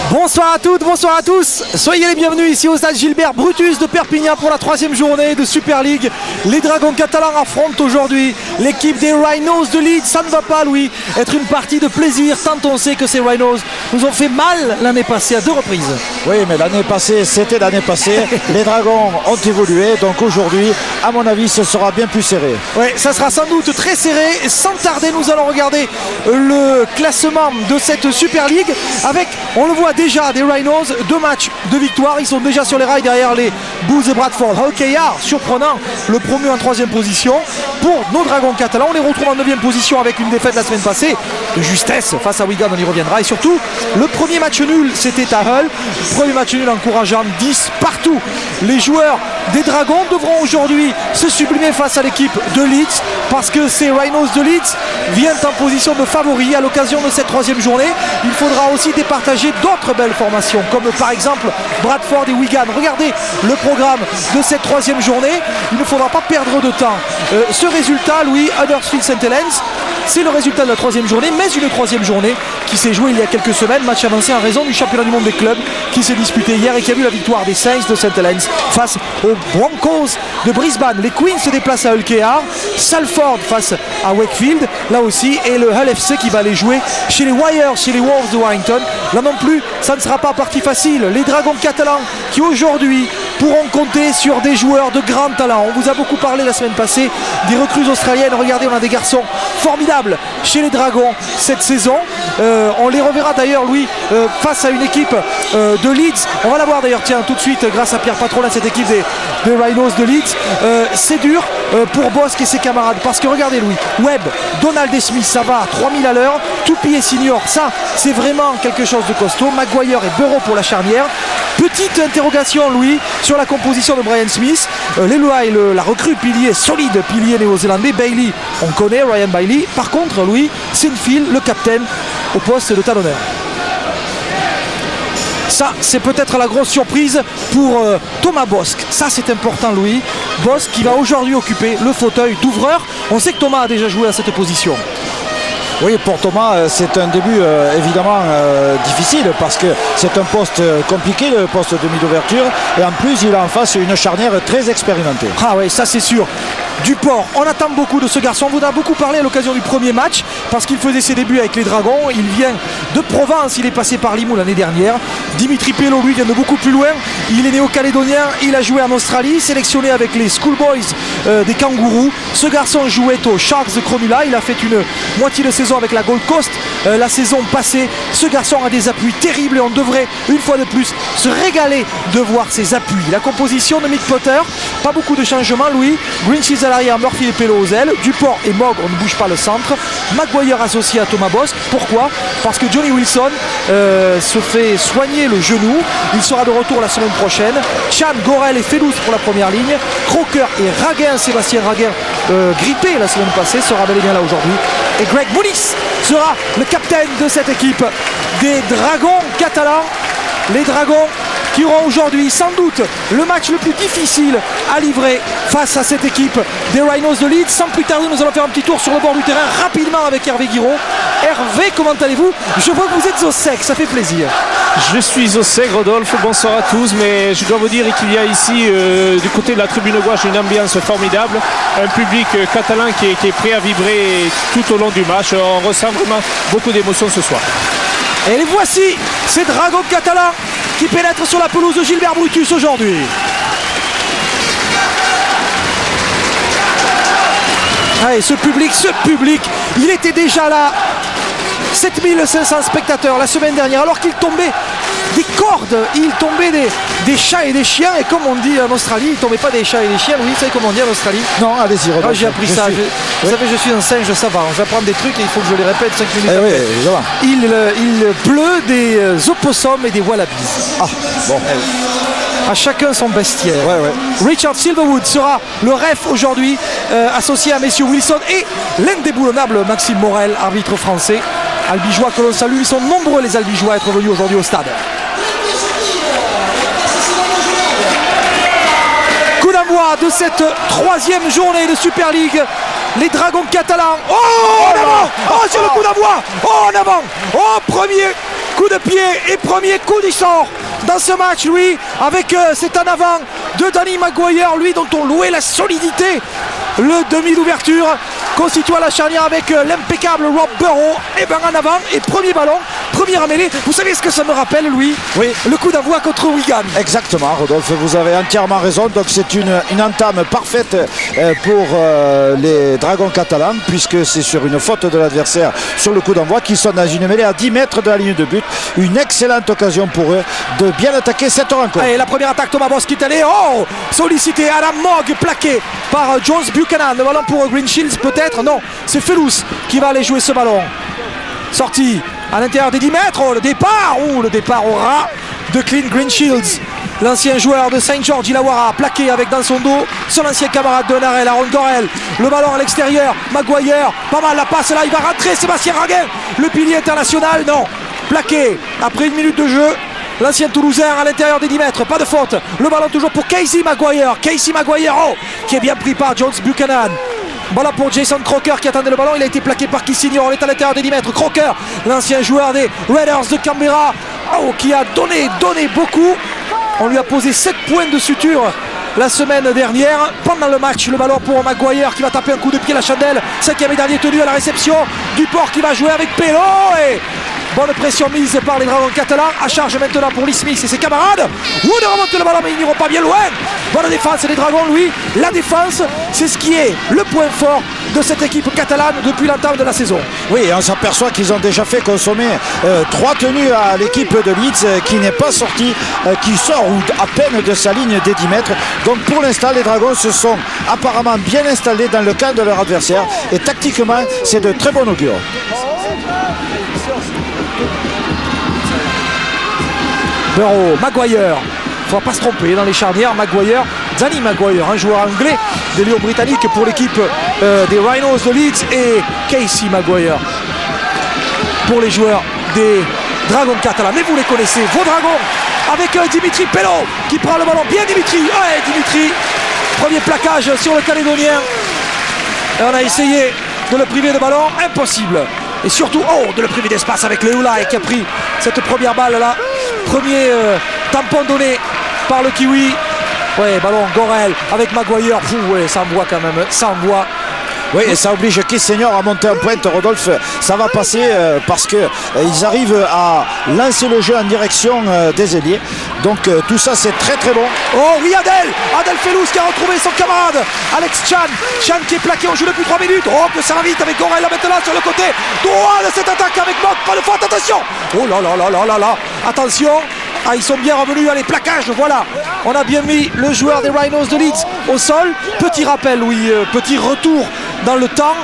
Bonsoir à toutes, bonsoir à tous. Soyez les bienvenus ici au stade Gilbert Brutus de Perpignan pour la 3e journée de Super League. Les Dragons catalans affrontent aujourd'hui l'équipe des Rhinos de Leeds. Ça ne va pas, Louis, être une partie de plaisir tant on sait que ces Rhinos nous ont fait mal l'année passée à 2 reprises. Oui, mais l'année passée, c'était l'année passée. Les Dragons ont évolué, donc aujourd'hui, à mon avis, ce sera bien plus serré. Oui, ça sera sans doute très serré. Sans tarder, nous allons regarder le classement de cette Super League avec, on le voit déjà, des Rhinos, 2 matchs de victoire. Ils sont déjà sur les rails derrière les Bulls de Bradford. Hawkeyard, surprenant, le promu en 3e position. Pour nos Dragons catalans, on les retrouve en 9e position avec une défaite la semaine passée de justesse face à Wigan, on y reviendra. Et surtout, le premier match nul, c'était à Hull. Premier match nul encourageant, 10 partout. Les joueurs des Dragons devront aujourd'hui se sublimer face à l'équipe de Leeds parce que ces Rhinos de Leeds viennent en position de favori à l'occasion de cette 3e journée. Il faudra aussi départager d'autres belles formations comme par exemple Bradford et Wigan. Regardez le programme de cette 3e journée. Il ne faudra pas perdre de temps. Ce résultat, Louis, Huddersfield St Helens, c'est le résultat de la 3e journée, mais une 3e journée qui s'est jouée il y a quelques semaines, match avancé en raison du championnat du monde des clubs qui s'est disputé hier et qui a vu la victoire des Saints de St Helens face aux Broncos de Brisbane. Les Queens se déplacent à Hawkeyard, Salford face à Wakefield, là aussi, et le Hull FC qui va aller jouer chez les Warriors, chez les Wolves de Warrington. Là non plus, ça ne sera pas partie facile. Les Dragons catalans qui aujourd'hui pourront compter sur des joueurs de grand talent. On vous a beaucoup parlé la semaine passée des recrues australiennes. Regardez, on a des garçons formidables chez les Dragons cette saison. On les reverra d'ailleurs, Louis, face à une équipe de Leeds. On va la voir d'ailleurs, tiens, tout de suite, grâce à Pierre Patrolin, cette équipe des Rhinos de Leeds. C'est dur pour Bosque et ses camarades parce que regardez, Louis, Webb, Donald et Smith, ça va à 3000 à l'heure. Toupie et Senior, ça c'est vraiment quelque chose de costaud. Maguire et Burrow pour la charnière. Petite interrogation, Louis, sur la composition de Brian Smith. La recrue pilier, solide pilier néo-zélandais. Bailey, on connaît Ryan Bailey. Par contre, Louis, Sinfield, le capitaine, au poste de talonneur. Ça, c'est peut-être la grosse surprise pour Thomas Bosque. Ça, c'est important, Louis. Bosque qui va aujourd'hui occuper le fauteuil d'ouvreur. On sait que Thomas a déjà joué à cette position. Oui, pour Thomas, c'est un début évidemment difficile parce que c'est un poste compliqué, le poste de demi d'ouverture. Et en plus, il a en face une charnière très expérimentée. Ah oui, ça c'est sûr. Duport, on attend beaucoup de ce garçon. On vous a beaucoup parlé à l'occasion du premier match parce qu'il faisait ses débuts avec les Dragons. Il vient de Provence, il est passé par Limoux l'année dernière. Dimitri Pello, lui, vient de beaucoup plus loin. Il est néo-calédonien, il a joué en Australie, sélectionné avec les Schoolboys des Kangourous. Ce garçon jouait aux Sharks de Cronulla. Il a fait une moitié de saison avec la Gold Coast la saison passée. Ce garçon a des appuis terribles et on devrait une fois de plus se régaler de voir ses appuis. La composition de Mick Potter, pas beaucoup de changements, Louis. Greenfield à l'arrière, Murphy et Pello aux ailes, Duport et Mogg, on ne bouge pas le centre. Maguire associé à Thomas Bosque. Pourquoi? Parce que Johnny Wilson se fait soigner le genou. Il sera de retour la semaine prochaine. Chan, Gorel et Felous pour la première ligne. Croker et Raguin, Sébastien Raguin, grippé la semaine passée, sera bel et bien là aujourd'hui. Et Greg Moulis sera le capitaine de cette équipe des Dragons catalans. Les Dragons qui auront aujourd'hui sans doute le match le plus difficile à livrer face à cette équipe des Rhinos de Leeds. Sans plus tarder, nous allons faire un petit tour sur le bord du terrain rapidement avec Hervé Guiraud. Hervé, comment allez-vous? Je vois que vous êtes au sec, ça fait plaisir. Je suis au sec, Rodolphe, bonsoir à tous, mais je dois vous dire qu'il y a ici du côté de la tribune gauche une ambiance formidable, un public catalan qui est prêt à vibrer tout au long du match. On ressent vraiment beaucoup d'émotions ce soir. Et les voici, ces Dragons catalans qui pénètrent sur la pelouse de Gilbert Brutus aujourd'hui. Allez, ce public, il était déjà là. 7500 spectateurs la semaine dernière, alors qu'il tombait des cordes, il tombait des chats et des chiens, et comme on dit en Australie, il ne tombait pas des chats et des chiens. Oui, vous savez comment on dit en Australie? Non, allez-y, Rodolphe. J'ai appris ça. Vous savez, je suis un singe savant. J'apprends des trucs et il faut que je les répète 5 minutes après. Oui, évidemment. Il pleut des opossums et des wallabies. Ah, bon. À chacun son bestiaire. Ouais. Richard Silverwood sera le ref aujourd'hui, associé à messieurs Wilson et l'indéboulonnable Maxime Morel, arbitre français. Albigeois que l'on salue, ils sont nombreux les Albigeois à être venus aujourd'hui au stade. Coup d'envoi de cette 3e journée de Super League. Les Dragons catalans. Oh, en avant! Oh, sur le coup d'envoi! Oh, en avant! Oh, premier coup de pied et premier coup du sort dans ce match, lui, avec cet en avant de Danny Maguire, lui dont on louait la solidité. Le demi d'ouverture constitue à la charnière avec l'impeccable Rob Burrow. Et bien en avant, et premier ballon, première mêlée. Vous savez ce que ça me rappelle, lui? Oui. Le coup d'envoi contre Wigan. Exactement, Rodolphe, vous avez entièrement raison. Donc c'est une entame parfaite pour les Dragons catalans, puisque c'est sur une faute de l'adversaire sur le coup d'envoi qu'ils sont dans une mêlée à 10 mètres de la ligne de but. Une excellente occasion pour eux de bien attaquer cette rencontre. Et la première attaque, Thomas Bosch qui est allé, sollicité, Adam Mogg plaqué par Jones Buchanan. Le ballon pour Green Shields peut-être, non, c'est Felous qui va aller jouer ce ballon. Sortie à l'intérieur des 10 mètres, le départ au ras de Clint Green Shields. L'ancien joueur de Saint George Illawarra, plaqué avec dans son dos son ancien camarade de Narel, Aaron Gorel. Le ballon à l'extérieur, Maguire, pas mal la passe là, il va rentrer, Sébastien Raguin, le pilier international, non, plaqué après une minute de jeu. L'ancien Toulousain à l'intérieur des 10 mètres, pas de faute. Le ballon toujours pour Casey Maguire, qui est bien pris par Jones Buchanan. Voilà pour Jason Croker qui attendait le ballon, il a été plaqué par Kissignon, on est à l'intérieur des 10 mètres. Croker, l'ancien joueur des Raiders de Canberra, qui a donné beaucoup. On lui a posé 7 points de suture la semaine dernière. Pendant le match, le ballon pour Maguire qui va taper un coup de pied à la chandelle. 5e et dernier tenu à la réception. Duport qui va jouer avec Pello. Et bonne pression mise par les Dragons catalans. À charge maintenant pour Lee Smith et ses camarades. Wood remonte le ballon mais ils n'iront pas bien loin. Bonne défense des Dragons, lui. La défense, c'est ce qui est le point fort de cette équipe catalane depuis l'entame de la saison. Oui, on s'aperçoit qu'ils ont déjà fait consommer 3 tenues à l'équipe de Leeds qui n'est pas sortie, qui sort à peine de sa ligne des 10 mètres. Donc pour l'instant, les Dragons se sont apparemment bien installés dans le camp de leur adversaire et tactiquement, c'est de très bon augure. Burrow, Maguire, il ne faut pas se tromper dans les charnières. Maguire, Danny Maguire, un joueur anglais des Lions britanniques pour l'équipe des Rhinos de Leeds, et Casey Maguire pour les joueurs des Dragons catalans. Mais vous les connaissez, vos Dragons, avec Dimitri Pello qui prend le ballon. Bien Dimitri, ouais Dimitri, premier plaquage sur le Calédonien. Et on a essayé de le priver de ballon, impossible. Et surtout, de le priver d'espace avec Leoula qui a pris cette première balle là. Premier tampon donné par le Kiwi. Ouais, ballon Gorel avec Maguire. Ouais, ça envoie quand même, ça envoie. Oui, et ça oblige Keith Senior à monter en pointe. Rodolphe, ça va passer parce qu'ils arrivent à lancer le jeu en direction des ailiers. Donc tout ça, c'est très très bon. Oh oui, Adel Felous qui a retrouvé son camarade Alex Chan qui est plaqué, on joue depuis 3 minutes. Oh, que ça va vite avec Gorel là maintenant sur le côté droit de cette attaque avec Mock. Pas de faute, attention. Oh là là là là là là. Attention. Ah, ils sont bien revenus, allez, plaquage, voilà. On a bien mis le joueur des Rhinos de Leeds au sol. Petit rappel, oui, petit retour dans le temps.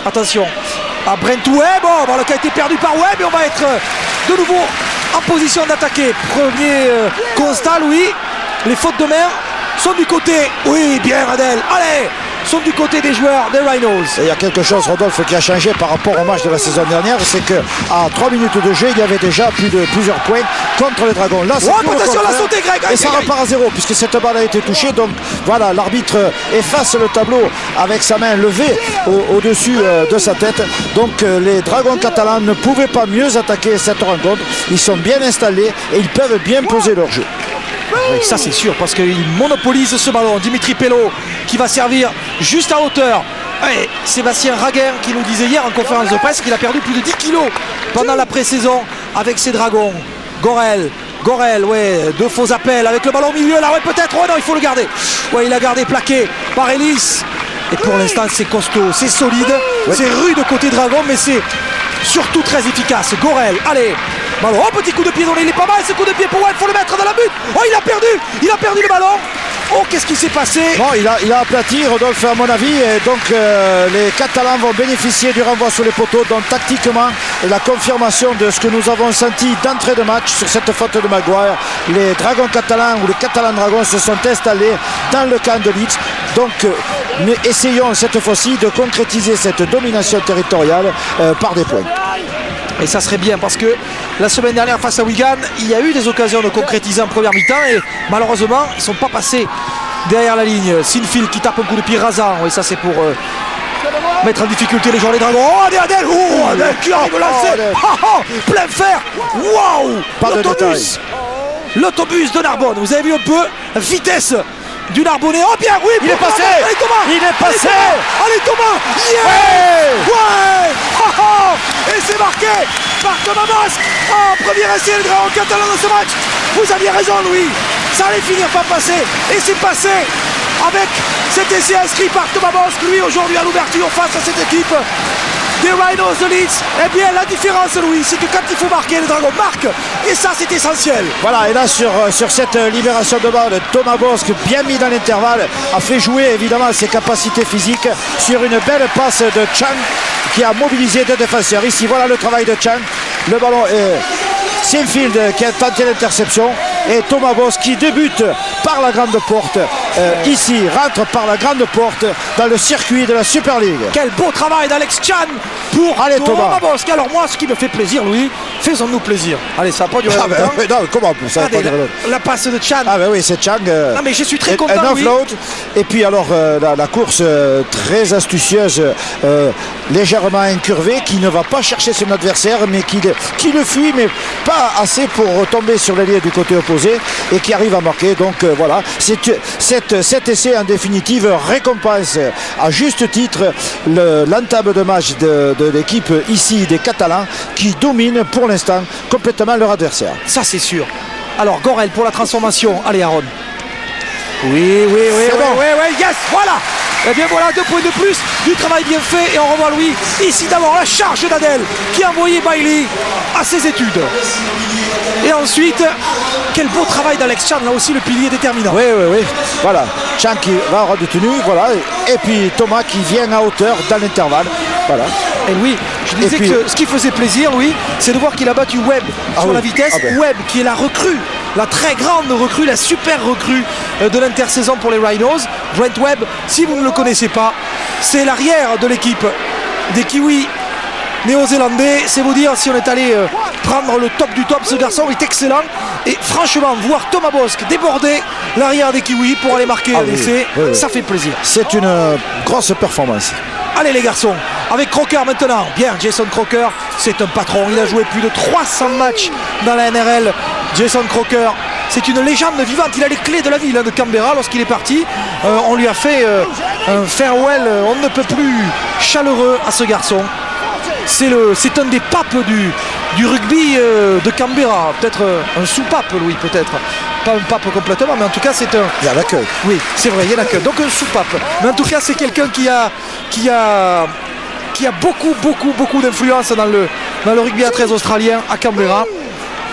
Attention à Brent Webb. Bon, le qui a été perdu par Webb et on va être de nouveau en position d'attaquer. Premier constat, oui. Les fautes de main sont du côté. Oui, bien Adel. Allez, sont du côté des joueurs des Rhinos. Et il y a quelque chose, Rodolphe, qui a changé par rapport au match de la saison dernière, c'est qu'à 3 minutes de jeu, il y avait déjà plusieurs points contre les Dragons. Là, c'est attention, la sautée, Greg. Et ça repart à 0 puisque cette balle a été touchée. Donc voilà, l'arbitre efface le tableau avec sa main levée au-dessus de sa tête. Donc les Dragons catalans ne pouvaient pas mieux attaquer cette rencontre. Ils sont bien installés et ils peuvent bien poser leur jeu. Oui, ça c'est sûr parce qu'il monopolise ce ballon. Dimitri Pello qui va servir juste à hauteur. Et Sébastien Raguin qui nous disait hier en conférence de presse qu'il a perdu plus de 10 kilos pendant la pré-saison avec ses Dragons. Gorel, ouais, 2 faux appels avec le ballon au milieu là, ouais peut-être, ouais non il faut le garder. Ouais, il a gardé plaqué par Ellis. Et pour l'instant c'est costaud, c'est solide, ouais. C'est rude côté Dragon mais c'est surtout très efficace. Gorel, allez. Ballon, petit coup de pied donné, il est pas mal ce coup de pied pour Webb, il faut le mettre dans la butte. Oh, il a perdu le ballon. Oh, qu'est-ce qui s'est passé? Bon, il a aplati, Rodolphe, à mon avis, et donc les Catalans vont bénéficier du renvoi sur les poteaux. Donc tactiquement, la confirmation de ce que nous avons senti d'entrée de match sur cette faute de Maguire. Les Dragons catalans ou les Catalans Dragons se sont installés dans le camp de Leeds. Donc essayons cette fois-ci de concrétiser cette domination territoriale par des points. Et ça serait bien parce que la semaine dernière face à Wigan, il y a eu des occasions de concrétiser en première mi-temps et malheureusement ils ne sont pas passés derrière la ligne. Sinfield qui tape un coup de pied rasant, et ça c'est pour mettre en difficulté les joueurs des Dragons. Oh, Adèle, Adèle qui arrive lancé. Plein fer. Waouh. Pas de détail. L'autobus de Narbonne. Vous avez vu un peu vitesse du Narbonnais. Oh bien, oui, il est passé. Allez Thomas. Il est passé. Allez Thomas. Yeah. Ouais. Et c'est marqué par Thomas Bosc. Premier essai le Dragon catalan dans ce match. Vous aviez raison Louis. Ça allait finir par passer. Et c'est passé avec cet essai inscrit par Thomas Bosc. Lui aujourd'hui à l'ouverture face à cette équipe des Rhinos de Leeds. Eh bien la différence Louis, c'est que quand il faut marquer, les Dragons marquent. Et ça c'est essentiel. Voilà, et là sur cette libération de balle, Thomas Bosc, bien mis dans l'intervalle, a fait jouer évidemment ses capacités physiques sur une belle passe de Chang qui a mobilisé deux défenseurs. Ici voilà le travail de Chang. Le ballon est Sinfield qui a tenté l'interception et Thomas Bosc qui débute par la grande porte ici, rentre par la grande porte dans le circuit de la Super League. Quel beau travail d'Alex Chan pour Thomas Bosc. Alors moi ce qui me fait plaisir Louis, faisons-nous plaisir. Allez, ça n'a pas duré longtemps. Non, comment ça va pas durer longtemps. La passe de Chan. Ah ben oui, c'est Chang. Non mais je suis très content un Louis. offload. Et puis alors la course très astucieuse, légèrement incurvée, qui ne va pas chercher son adversaire mais qui le fuit, mais pas assez pour retomber sur l'ailier du côté opposé et qui arrive à marquer. Donc voilà, cet essai en définitive récompense à juste titre l'entame de match de l'équipe ici des Catalans qui domine pour l'instant complètement leur adversaire. Ça c'est sûr. Alors Gorel pour la transformation. Allez Aaron. Oui, yes, voilà. Et bien voilà, 2 points de plus, du travail bien fait et on revoit Louis. Ici d'abord la charge d'Adèle qui a envoyé Bailey à ses études. Et ensuite, quel beau travail d'Alex Chan, là aussi le pilier déterminant. Oui. Voilà, Chan qui va avoir de tenue, voilà. Et puis Thomas qui vient à hauteur dans l'intervalle. Voilà. Et Louis, je disais que ce qui faisait plaisir, Louis, c'est de voir qu'il a battu Webb sur la vitesse. Webb qui est la recrue, la très grande recrue, la super recrue de l'intersaison pour les Rhinos. Brent Webb, si vous ne le connaissez pas, c'est l'arrière de l'équipe des Kiwis néo-zélandais. C'est vous dire si on est allé prendre le top du top. Ce garçon est excellent. Et franchement, voir Thomas Bosc déborder l'arrière des Kiwis pour aller marquer un essai, ça fait plaisir. C'est une grosse performance. Allez les garçons, avec Croker maintenant. Bien, Jason Croker, c'est un patron. Il a joué plus de 300 matchs dans la NRL. Jason Croker, c'est une légende vivante. Il a les clés de la ville de Canberra lorsqu'il est parti. On lui a fait un farewell, on ne peut plus chaleureux à ce garçon. C'est un des papes du rugby de Canberra. Peut-être un sous-pape, Louis, peut-être. Pas un pape complètement, mais en tout cas c'est un... Il y a l'accueil. Oui, c'est vrai, il y a l'accueil. Donc un sous-pape. Mais en tout cas c'est quelqu'un qui a beaucoup d'influence dans le rugby à 13 australien à Canberra.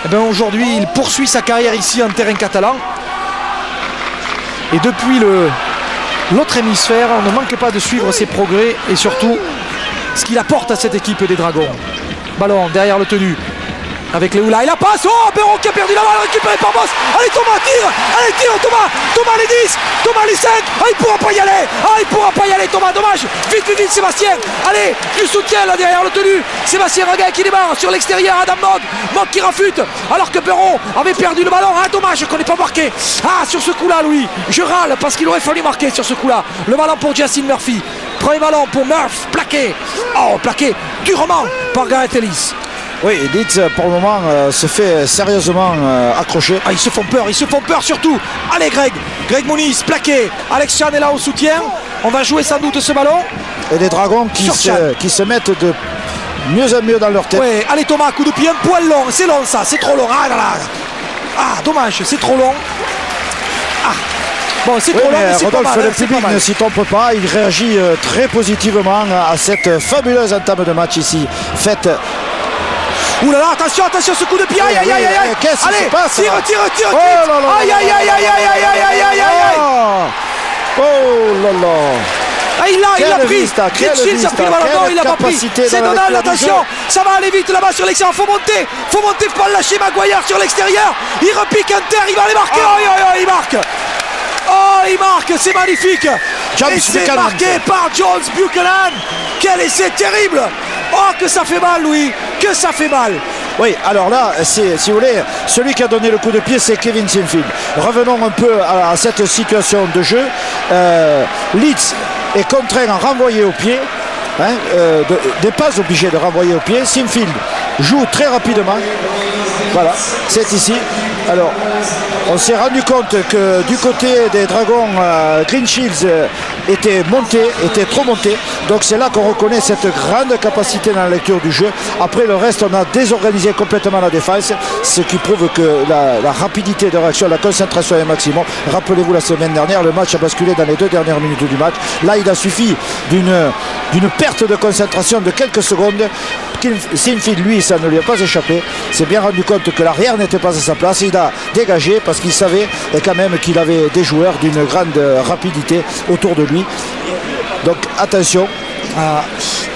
Et bien aujourd'hui il poursuit sa carrière ici en terrain catalan. Et depuis l'autre hémisphère, on ne manque pas de suivre ses progrès et surtout ce qu'il apporte à cette équipe des Dragons. Ballon derrière le tenu avec les Oula, il la passe. Oh, Perron qui a perdu la balle, récupéré par Bosc. Allez Thomas, tire. Allez tire Thomas les 10, Thomas les 5. Ah, il pourra pas y aller Thomas, dommage. Vite Sébastien. Allez, du soutien là derrière le tenu. Sébastien Raguin qui démarre sur l'extérieur. Adam Mogg qui rafute alors que Perron avait perdu le ballon. Ah dommage qu'on n'ait pas marqué. Ah, sur ce coup là Louis, je râle parce qu'il aurait fallu marquer sur ce coup là. Le ballon pour Justin Murphy. Premier ballon pour Murph, plaqué. Oh, plaqué durement par Gareth Ellis. Oui, Leeds pour le moment se fait sérieusement accrocher. Ah, ils se font peur surtout. Allez Greg Muniz, plaqué. Alex Chan est là au soutien. On va jouer sans doute ce ballon. Et les Dragons qui se mettent de mieux en mieux dans leur tête. Ouais, allez Thomas, coup de pied un poil long. C'est long ça, c'est trop long. Ah là là. Ah, dommage, c'est trop long. Ah. Bon, c'est trop long, mais c'est Rodolphe, pas mal. le public ne s'y trompe pas. Il réagit très positivement à cette fabuleuse entame de match ici. Faite. Ouh là là, attention, ce coup de pied. Aïe. Qu'est-ce qui se passe? Tire. Oh là là. Aïe. Oh là là. Ah, il l'a pris. Kitchins a pris le ballon. Non, il l'a pas pris. C'est Donald, attention. Ça va aller vite là-bas sur l'extérieur. Faut monter, faut pas le lâcher. Maguire sur l'extérieur. Il repique Hunter, il va aller marquer. Il marque. Oh, il marque, c'est magnifique. Et c'est marqué par Jones Buchanan. Quel essai terrible. Oh, que ça fait mal, Louis. Que ça fait mal. Oui, alors là, si vous voulez, celui qui a donné le coup de pied, c'est Kevin Sinfield. Revenons un peu à cette situation de jeu. Leeds est contraint à renvoyer au pied. n'est pas obligé de renvoyer au pied. Sinfield joue très rapidement. Voilà, c'est ici. Alors, on s'est rendu compte que du côté des Dragons, Green Shields était trop monté. Donc c'est là qu'on reconnaît cette grande capacité dans la lecture du jeu. Après le reste, on a désorganisé complètement la défense, ce qui prouve que la rapidité de réaction, la concentration est maximum. Rappelez-vous, la semaine dernière, le match a basculé dans les 2 dernières minutes du match. Là, il a suffi d'une perte de concentration de quelques secondes. Sinfield, lui, ça ne lui a pas échappé. S'est bien rendu compte que l'arrière n'était pas à sa place. Il a dégagé parce qu'il savait quand même qu'il avait des joueurs d'une grande rapidité autour de lui. Donc attention.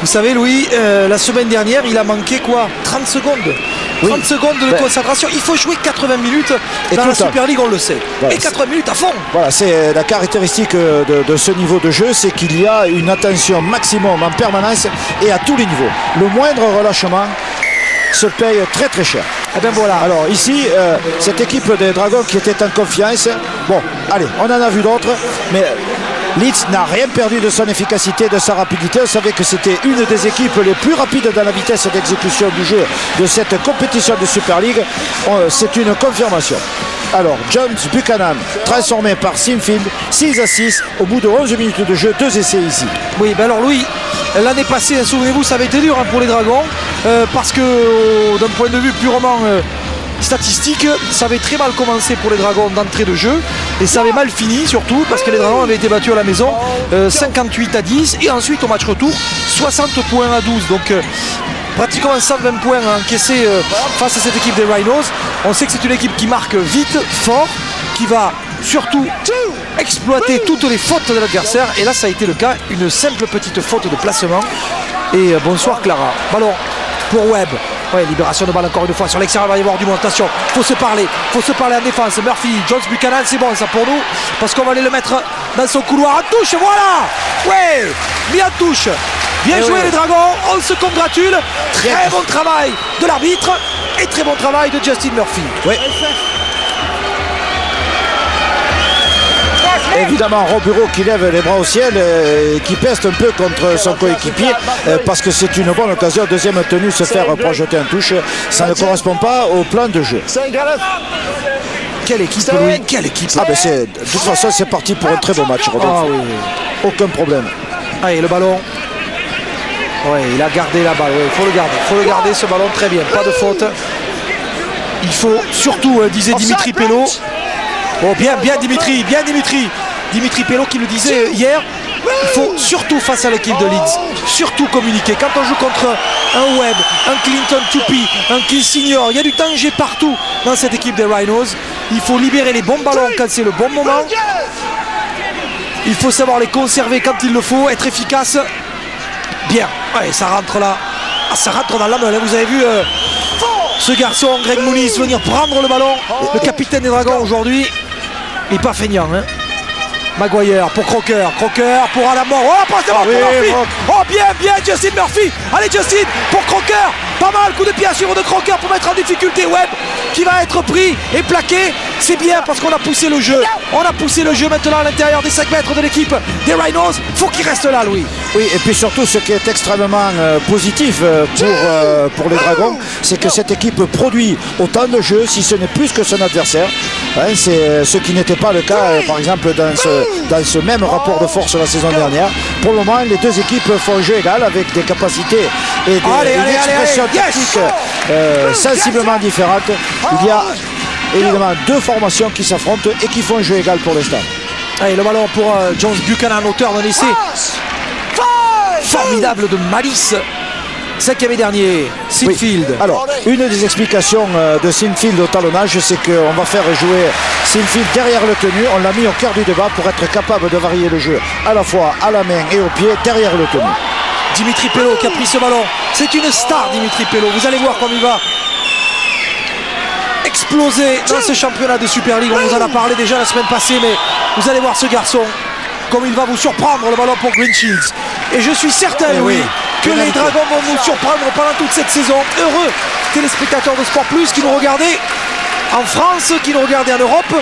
Vous savez, Louis, la semaine dernière, il a manqué quoi, 30 secondes. 30 secondes de concentration. Il faut jouer 80 minutes dans la Super League, on le sait. Voilà, et 80 minutes à fond. Voilà, c'est la caractéristique de ce niveau de jeu, c'est qu'il y a une attention maximum en permanence et à tous les niveaux. Le moindre relâchement se paye très très cher. Et bien voilà. Alors ici, cette équipe des Dragons qui était en confiance, bon, allez, on en a vu d'autres, mais Leeds n'a rien perdu de son efficacité, de sa rapidité. On savait que c'était une des équipes les plus rapides dans la vitesse d'exécution du jeu de cette compétition de Super League. C'est une confirmation. Alors, Jones Buchanan, transformé par Sinfield, 6-6 au bout de 11 minutes de jeu, 2 essais ici. Oui, ben alors Louis, l'année passée, souvenez-vous, ça avait été dur pour les Dragons, parce que d'un point de vue purement statistique, ça avait très mal commencé pour les Dragons d'entrée de jeu, et ça avait mal fini surtout parce que les Dragons avaient été battus à la maison 58-10, et ensuite au match retour 60 points à 12. Donc pratiquement 120 points encaissés face à cette équipe des Rhinos. On sait que c'est une équipe qui marque vite, fort, qui va surtout exploiter toutes les fautes de l'adversaire, et là ça a été le cas, une simple petite faute de placement. Et bonsoir Clara. Ballon pour Webb. Ouais, libération de balle encore une fois sur l'extérieur, il va y avoir du monde. Attention, faut se parler en défense. Murphy, Jones Buchanan, c'est bon ça pour nous, parce qu'on va aller le mettre dans son couloir. En touche, voilà. Ouais, mis en touche. Bien joué les Dragons, on se congratule. Très bon travail de l'arbitre et très bon travail de Justin Murphy. Ouais. Évidemment, Roburo qui lève les bras au ciel et qui peste un peu contre son coéquipier parce que c'est une bonne occasion. Deuxième tenue, se faire projeter en touche. Ça ne correspond pas au plan de jeu. Quelle équipe, Louis, quelle équipe. De toute façon, c'est parti pour un très beau match, Rodolphe. Oui. Aucun problème. Allez, le ballon. Oui, il a gardé la balle. Il faut le garder ce ballon, très bien. Pas de faute. Il faut surtout, disait Dimitri Pello. Oh, bien Dimitri. Dimitri Pello qui le disait hier, il faut surtout face à l'équipe de Leeds, surtout communiquer. Quand on joue contre un Webb, un Clinton Tupi, un Kill Senior, il y a du danger partout dans cette équipe des Rhinos. Il faut libérer les bons ballons quand c'est le bon moment. Il faut savoir les conserver quand il le faut, être efficace. Bien, ouais, ça rentre là. Ça rentre dans la meule, vous avez vu ce garçon, Greg Muniz, venir prendre le ballon. Le capitaine des Dragons aujourd'hui, il n'est pas feignant. Maguire pour Crocker pour Alamor. Oh, passe de pour Murphy. Oh, bien, Justin Murphy. Allez, Justin pour Crocker. Pas mal, coup de pied à suivre de Crocker pour mettre en difficulté Webb qui va être pris et plaqué. C'est bien parce qu'on a poussé le jeu. On a poussé le jeu maintenant à l'intérieur des 5 mètres de l'équipe des Rhinos. Faut qu'il reste là, Louis. Oui, et puis surtout, ce qui est extrêmement positif pour les Dragons, c'est que cette équipe produit autant de jeux, si ce n'est plus que son adversaire. C'est ce qui n'était pas le cas, par exemple, dans ce même rapport de force la saison dernière. Pour le moment, les deux équipes font jeu égal avec des capacités et des expressions tactiques sensiblement différentes. Il y a évidemment 2 formations qui s'affrontent et qui font jeu égal pour l'instant. Allez, le ballon pour Jones Buchanan, auteur d'un essai formidable de malice. 5e et dernier, Sinfield. Oui. Alors, une des explications de Sinfield au talonnage, c'est qu'on va faire jouer Sinfield derrière le tenu. On l'a mis au cœur du débat pour être capable de varier le jeu à la fois à la main et au pied derrière le tenu. Dimitri Pello qui a pris ce ballon. C'est une star, Dimitri Pello. Vous allez voir comme il va exploser dans ce championnat de Super League. On vous en a parlé déjà la semaine passée, mais vous allez voir ce garçon, comme il va vous surprendre. Le ballon pour Green Shields. Et je suis certain, Louis, que les Dragons vont vous surprendre pendant toute cette saison. Heureux téléspectateurs de Sport Plus qui nous regardaient en France, qui nous regardaient en Europe,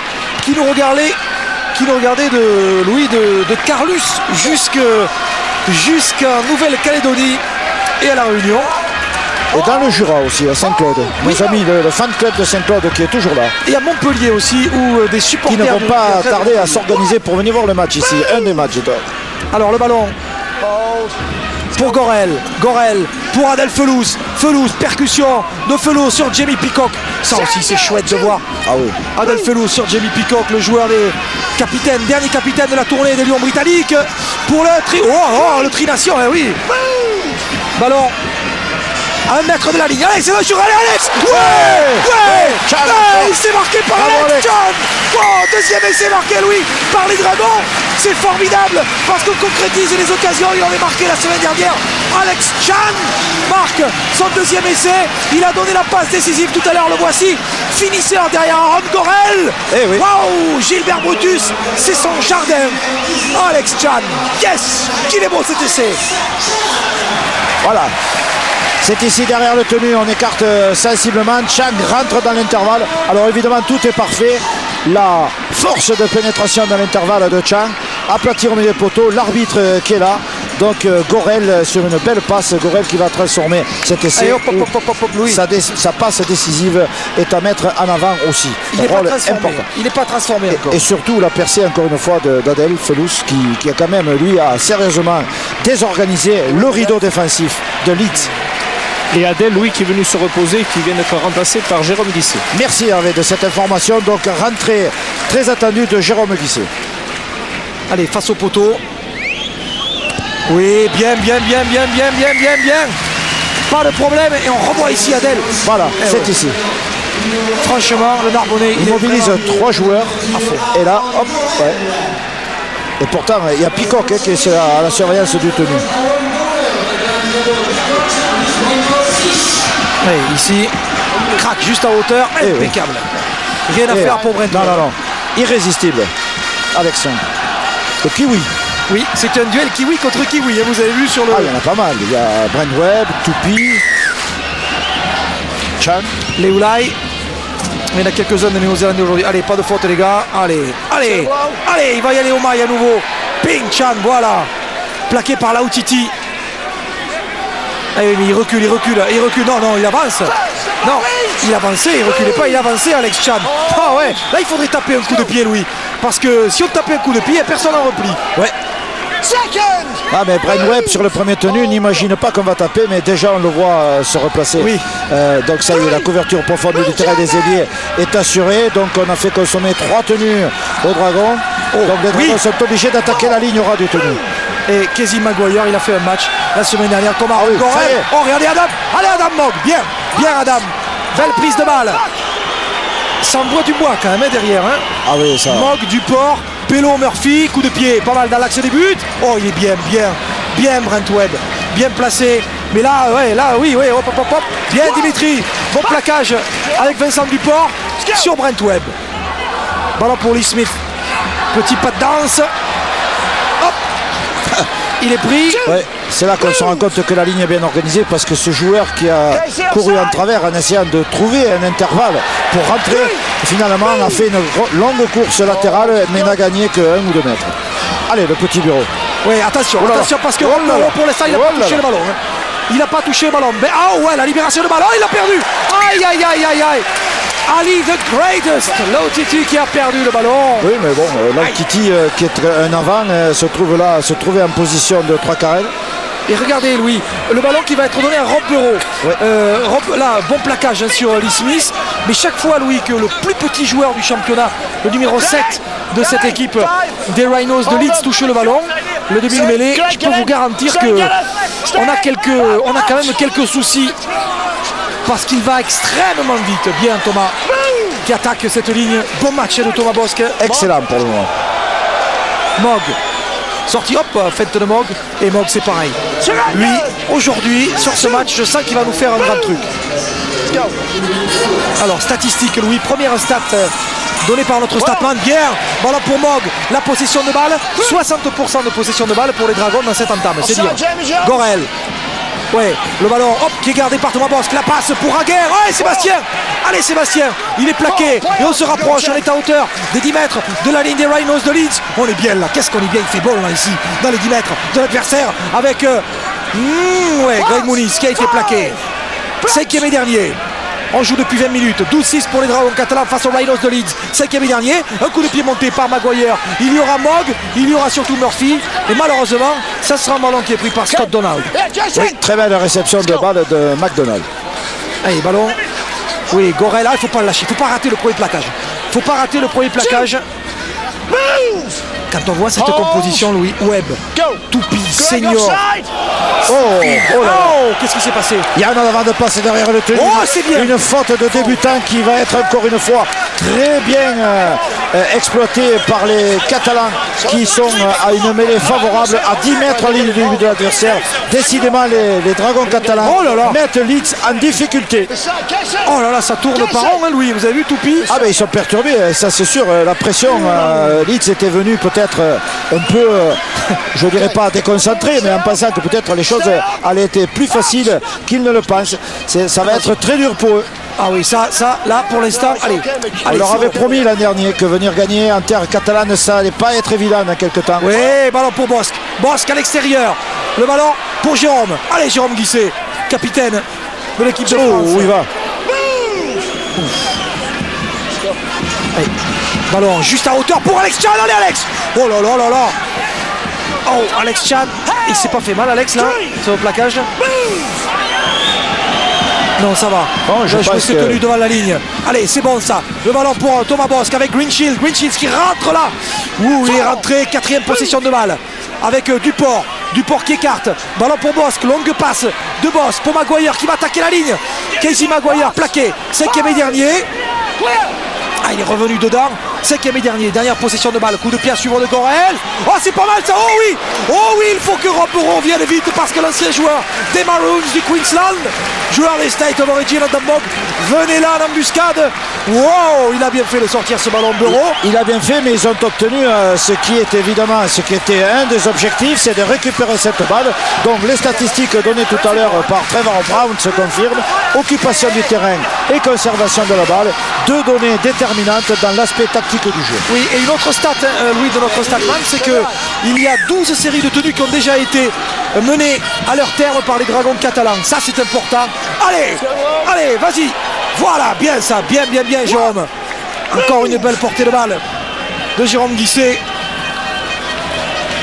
qui nous regardaient de Louis, de Carlus jusqu'en Nouvelle-Calédonie et à La Réunion. Et dans le Jura aussi, à Saint-Claude. Nos amis, le fan club de Saint-Claude qui est toujours là. Et à Montpellier aussi, où des supporters... Qui ne vont pas tarder à s'organiser pour venir voir le match ici. Un des matchs. Alors le ballon pour Gorel pour Adel Felous, percussion de Felous sur Jamie Peacock. Ça aussi c'est chouette de voir. Ah oui. Adel Felous sur Jamie Peacock, le joueur des capitaines, dernier capitaine de la tournée des Lions britanniques pour le le tri-nation, oui. Ballon à 1 mètre de la ligne. Alex, c'est le sur Alex. Il s'est marqué par Alex Chan. Deuxième essai marqué, Louis, par les Dragons. C'est formidable parce qu'on concrétise les occasions. Il en est marqué la semaine dernière. Alex Chan marque son deuxième essai. Il a donné la passe décisive tout à l'heure. Le voici. Finisseur derrière Aaron Gorel. Oui. Waouh, Gilbert Brutus, c'est son jardin. Alex Chan. Yes, qu'il est beau cet essai. Voilà. C'est ici derrière le tenu, on écarte sensiblement. Chang rentre dans l'intervalle. Alors évidemment tout est parfait. La force de pénétration dans l'intervalle de Chang. Aplatir au milieu des poteaux. L'arbitre qui est là. Donc Gorel sur une belle passe. Gorel qui va transformer cet essai. Sa passe décisive est à mettre en avant aussi. Il n'est pas transformé encore. Et surtout la percée encore une fois d'Adel Felous qui a quand même lui a sérieusement désorganisé le rideau défensif de Leeds. Et Adel, Louis, qui est venu se reposer, qui vient d'être remplacé par Jérôme Guisset. Merci Hervé de cette information. Donc rentrée très attendue de Jérôme Guisset. Allez, face au poteau. Oui, bien. Pas de problème. Et on revoit ici Adel. Voilà, c'est ici. Franchement, le Narbonnais, il mobilise 3 joueurs. Et là, hop, ouais. Et pourtant, il y a Peacock qui est à la surveillance du tenu. Oui, ici, craque juste à hauteur, impeccable. Rien à faire pour Brent. Non. Irrésistible. Alex. Le Kiwi. Oui, c'est un duel Kiwi contre Kiwi. Vous avez vu sur le... il y en a pas mal. Il y a Brent Webb, Tupi, Chan. Leulai. Il y en a quelques-uns de Néo-Zélandais aujourd'hui. Allez, pas de faute les gars. Allez, il va y aller au maille à nouveau. Ping Chan, voilà. Plaqué par Lautiti. Allez, mais il recule. Non, il avance. Non, il avançait, il reculait pas, il avançait Alex Chan. Ah ouais, là il faudrait taper un coup de pied Louis. Parce que si on tapait un coup de pied, personne n'en replie. Ouais. Ah mais Brent Webb sur le premier tenu, n'imagine pas qu'on va taper, mais déjà on le voit se replacer. Oui. Donc ça y est, la couverture profonde du terrain des ailiers est assurée. Donc on a fait consommer 3 tenues aux Dragons. Donc les Dragons sont obligés d'attaquer la ligne au ras du tenu. Et Casey Maguire, il a fait un match la semaine dernière comme Aaron Gorel. Oh, regardez Adam. Allez Adam Mogg. Bien Adam. Belle prise de balle. Ça envoie du bois quand même derrière. Ah oui, ça. Mogg, Duport, Pello, Murphy, coup de pied, pas mal dans l'axe des buts. Oh, il est bien Brent Webb. Bien placé. Mais là, oui, hop. Bien Dimitri. Bon plaquage avec Vincent Duport sur Brent Webb. Ballon pour Lee Smith. Petit pas de danse. Il est pris. Ouais, c'est là qu'on se rend compte que la ligne est bien organisée parce que ce joueur qui a couru en travers en essayant de trouver un intervalle pour rentrer, finalement a fait une longue course latérale mais n'a gagné que 1 ou 2 mètres. Allez, le petit bureau. Oui, attention parce que pour l'instant il n'a pas touché le ballon. Il n'a pas touché le ballon. Mais, la libération de ballon, il l'a perdu. Aïe. Ali the greatest, Lautiti qui a perdu le ballon. Oui, mais bon, Lautiti qui est un avant se trouvait en position de 3 carrés. Et regardez Louis, le ballon qui va être donné à Rob Bureau. Ouais. Là, bon plaquage sur Lee Smith. Mais chaque fois Louis que le plus petit joueur du championnat, le numéro 7 de cette équipe des Rhinos de Leeds touche le ballon, le demi-mêlée, je peux vous garantir que on a quand même quelques soucis. Parce qu'il va extrêmement vite. Bien Thomas qui attaque cette ligne. Bon match de Thomas Bosque. Excellent pour le moment. Mogg. Sortie, fête de Mogg. Et Mogg c'est pareil. Lui, aujourd'hui, sur ce match, je sens qu'il va nous faire un grand truc. Alors, statistique, Louis. Première stat donnée par notre statman. Bien. Voilà pour Mogg. La possession de balle. 60% de possession de balle pour les Dragons dans cette entame. C'est dire. Gorel. Ouais, le ballon, hop, qui est gardé par Thomas Bosque. La passe pour Haguer. Ouais, Sébastien. Allez, Sébastien. Il est plaqué. Et on se rapproche. On est à hauteur des 10 mètres de la ligne des Rhinos de Leeds. On est bien là. Qu'est-ce qu'on est bien. Il fait bon là ici, dans les 10 mètres de l'adversaire. Avec Greg Muniz qui a été plaqué. 5e et dernier. On joue depuis 20 minutes. 12-6 pour les Dragons catalans face aux Rhinos de Leeds. 5e et dernier. Un coup de pied monté par Maguire. Il y aura Mogg. Il y aura surtout Murphy. Et malheureusement, ça sera un ballon qui est pris par Scott Donald. Oui, très belle réception de balle de McDonald. Allez, ballon. Oui, Gorel, il ne faut pas le lâcher. Il ne faut pas rater le premier plaquage. Il ne faut pas rater le premier plaquage. Quand on voit cette composition, Louis, Webb, Toupy, Senior. Qu'est-ce qui s'est passé? Il y a un avant de passer derrière le tenue. C'est bien. Une faute de débutant qui va être encore une fois très bien exploitée par les Catalans qui sont à une mêlée favorable à 10 mètres à ligne du but de l'adversaire. Décidément, les Dragons catalans mettent Leeds en difficulté. Oh là là, ça tourne par rond, hein, Louis. Vous avez vu Toupy? Ah ben ils sont perturbés, ça c'est sûr. La pression, Leeds était venu peut-être un peu, je dirais pas déconcentré, mais en pensant que peut-être les choses allaient être plus faciles qu'ils ne le pensent. Ça va être très dur pour eux. Ah oui, ça, là pour l'instant, allez. On leur avait promis l'an dernier que venir gagner en terre catalane, ça n'allait pas être évident dans quelques temps. Oui, ballon pour Bosque. Bosque à l'extérieur. Le ballon pour Jérôme. Allez, Jérôme Guisset, capitaine de l'équipe de France. Où il va? Allez, ballon juste à hauteur pour Alex Chan. Allez, Alex. Oh là là là là. Oh, Alex Chan. Il s'est pas fait mal, Alex, là, sur le plaquage. Non, ça va. Bon, je me suis tenu devant la ligne. Allez, c'est bon ça. Le ballon pour Thomas Bosque avec Greenshields. Greenshields qui rentre là. Ouh, il est rentré. 4e possession de balle. Avec Duport. Duport qui écarte. Ballon pour Bosque. Longue passe de Bosque pour Maguire qui va attaquer la ligne. Casey Maguire plaqué. 5e et dernier. Ah, il est revenu dedans. 5e et dernier. Dernière possession de balle. Coup de pied à suivre de Gorel. Oh, c'est pas mal ça. Oh oui, il faut que Rob Boron vienne vite parce que l'ancien joueur des Maroons du Queensland, joueur des State of Origin à Dundalk, venez là en embuscade. Wow, il a bien fait de sortir ce ballon de Boron. Il a bien fait, mais ils ont obtenu ce qui était un des objectifs, c'est de récupérer cette balle. Donc les statistiques données tout à l'heure par Trevor Brown se confirment. Occupation du terrain et conservation de la balle. Deux données déterminantes dans l'aspect tactique du jeu. Oui, et une autre stat, Louis, de notre statman, c'est qu'il y a 12 séries de tenues qui ont déjà été menées à leur terme par les Dragons catalans. Ça, c'est important. Allez, vas-y. Voilà, bien ça, bien, Jérôme. Encore une belle portée de balle de Jérôme Guisset.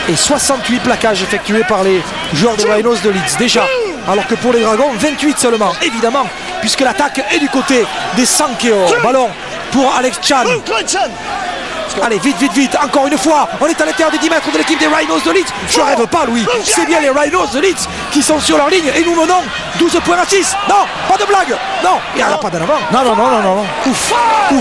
Et 68 plaquages effectués par les joueurs des Rhinos de Leeds, déjà. Alors que pour les Dragons, 28 seulement, évidemment, puisque l'attaque est du côté des Sankeo. Ballon pour Alex Chan. Allez, vite, encore une fois. On est à l'intérieur des 10 mètres de l'équipe des Rhinos de Leeds. Je rêve pas, Louis. C'est bien les Rhinos de Leeds qui sont sur leur ligne et nous menons 12 points à 6. Non, pas de blague. Non, il n'y en a pas d'en avant. Non. Ouf.